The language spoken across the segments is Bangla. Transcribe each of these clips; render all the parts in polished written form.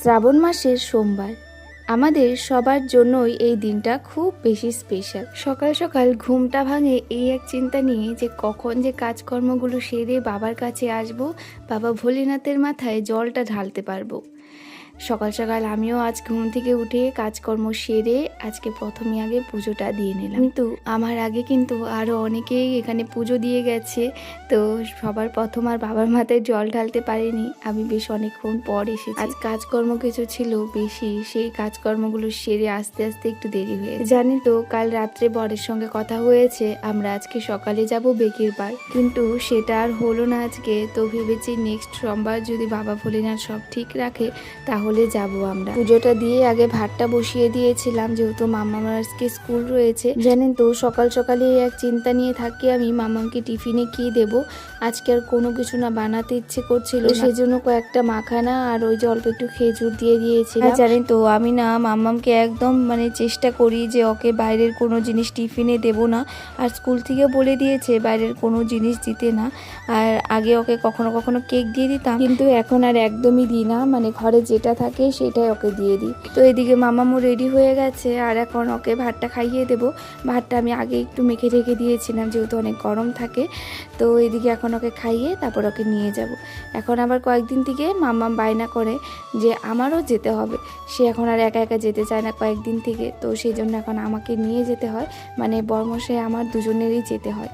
শ্রাবণ মাসের সোমবার আমাদের সবার জন্যই এই দিনটা খুব বেশি স্পেশাল। সকাল সকাল ঘুমটা ভাঙে এই এক চিন্তা নিয়ে যে কখন যে কাজকর্মগুলো সেরে বাবার কাছে আসব, বাবা ভোলেনাথের মাথায় জলটা ঢালতে পারবো। সকাল সকাল আমিও আজ ঘুম থেকে উঠে কাজকর্ম সেরে আজকে প্রথমে আগে পুজোটা দিয়ে নিলাম। কিন্তু আমার আগে কিন্তু আরও অনেকেই এখানে পুজো দিয়ে গেছে, তো সবার প্রথম আর বাবার মাথায় জল ঢালতে পারিনি, আমি বেশ অনেকক্ষণ পর এসেছি। আজ কাজকর্ম কিছু ছিল বেশি, সেই কাজকর্মগুলো সেরে আস্তে আস্তে একটু দেরি হয়েছে। জানি তো কাল রাত্রে বরের সঙ্গে কথা হয়েছে আমরা আজকে সকালে যাব বেকির বার, কিন্তু সেটা আর হলো না আজকে। তো ভেবেছি নেক্সট সোমবার যদি বাবা ভোলেনাথ সব ঠিক রাখে তাহলে যাব আমরা। পুজোটা দিয়ে আগে ভাতটা বসিয়ে দিয়েছিলাম, যেহেতু মামার আজকে স্কুল রয়েছে। জানেন তো সকাল সকালে এক চিন্তা নিয়ে থাকি আমি, মামাকে টিফিনে কি দেব। আজকে আর কোনো কিছু না বানাতে ইচ্ছে করছিল, সেই জন্য কয়েকটা মাখানা আর ওই যে অল্প একটু খেজুর দিয়ে দিয়েছিলাম। জানেন তো আমি না মামাকে একদম চেষ্টা করি যে ওকে বাইরের কোনো জিনিস টিফিনে দেব না, আর স্কুল থেকে বলে দিয়েছে বাইরের কোনো জিনিস দিতে না। আর আগে ওকে কখনো কখনো কেক দিয়ে দিতাম, কিন্তু এখন আর একদমই দিই না, ঘরে যেটা থাকে সেটাই ওকে দিয়ে দিই। তো এদিকে মামামু রেডি হয়ে গেছে আর এখন ওকে ভাতটা খাইয়ে দেব। ভাতটা আমি আগে একটু মেখে রেখে দিয়েছিলাম, যেহেতু অনেক গরম থাকে। তো এদিকে এখন ওকে খাইয়ে তারপর ওকে নিয়ে যাব। এখন আবার কয়েকদিন থেকে মামাম বায়না করে যে আমারও যেতে হবে, সে এখন আর একা একা যেতে চায় না কয়েকদিন থেকে। তো সেই জন্য এখন আমাকে নিয়ে যেতে হয়, বরমশাই আমার দুজনেরই যেতে হয়।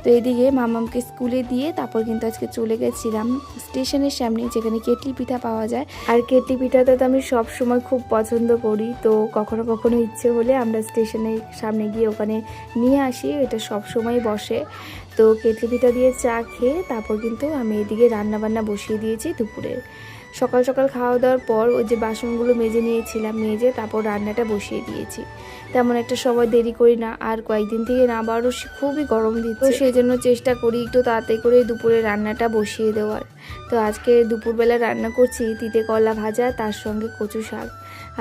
তো এদিকে মামামকে স্কুলে দিয়ে তারপর কিন্তু আজকে চলে গেছিলাম স্টেশনের সামনে, যেখানে কেটলি পিঠা পাওয়া যায়। আর কেটলি পিঠাটা তো আমি সব সময় খুব পছন্দ করি, তো কখনো কখনো ইচ্ছে হলে আমরা স্টেশনের সামনে গিয়ে ওখানে নিয়ে আসি, এটা সব সময় বসে। তো কেটলি পিঠা দিয়ে চা খেয়ে তারপর কিন্তু আমি এদিকে রান্নাবান্না বসিয়ে দিয়েছি দুপুরে। সকাল সকাল খাওয়া দাওয়ার পর ওই যে বাসনগুলো মেজে নিয়েছিলাম, মেজে তারপর রান্নাটা বসিয়ে দিয়েছি। তেমন একটা সময় দেরি করি না, আর কয়েকদিন থেকে না আবারও খুবই গরম দিচ্ছে, সেই জন্য চেষ্টা করি একটু তাড়াতাড়ি করে দুপুরে রান্নাটা বসিয়ে দেওয়ার। তো আজকে দুপুরবেলা রান্না করছি তিতে কলা ভাজা, তার সঙ্গে কচু শাক।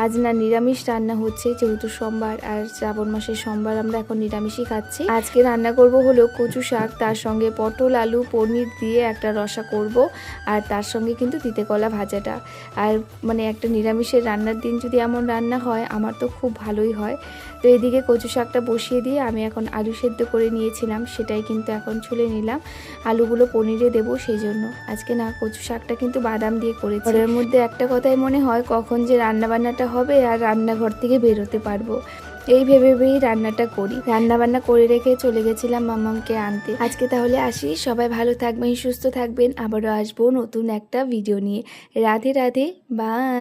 আজ না নিরামিষ রান্না হচ্ছে, যেহেতু সোমবার, আর শ্রাবণ মাসের সোমবার আমরা এখন নিরামিষই খাচ্ছি। আজকে রান্না করব হলো কচু শাক, তার সঙ্গে পটল আলু পনির দিয়ে একটা রসা করব, আর তার সঙ্গে কিন্তু তিতে কলা ভাজাটা। আর একটা নিরামিষের রান্নার দিন যদি এমন রান্না হয় আমার তো খুব ভালোই হয়। তো এদিকে কচু শাকটা বসিয়ে দিয়ে আমি এখন আলু সেদ্ধ করে নিয়েছিলাম, সেটাই কিন্তু এখন ছুলে নিলাম। আলুগুলো পনিরে দেবো, সেই জন্য আজকে না কচু শাকটা কিন্তু বাদাম দিয়ে করেছি। ঘরের মধ্যে একটা কথাই মনে হয় কখন যে রান্নাবান্নাটা হবে আর রান্নাঘর থেকে বেরোতে পারবো, এই ভেবেই রান্নাটা করি। রান্নাবান্না করে রেখে চলে গেছিলাম মামামকে আনতে। আজকে তাহলে আসি, সবাই ভালো থাকবেন, সুস্থ থাকবেন, আবারও আসবো নতুন একটা ভিডিও নিয়ে। রাধে রাধে, বাই।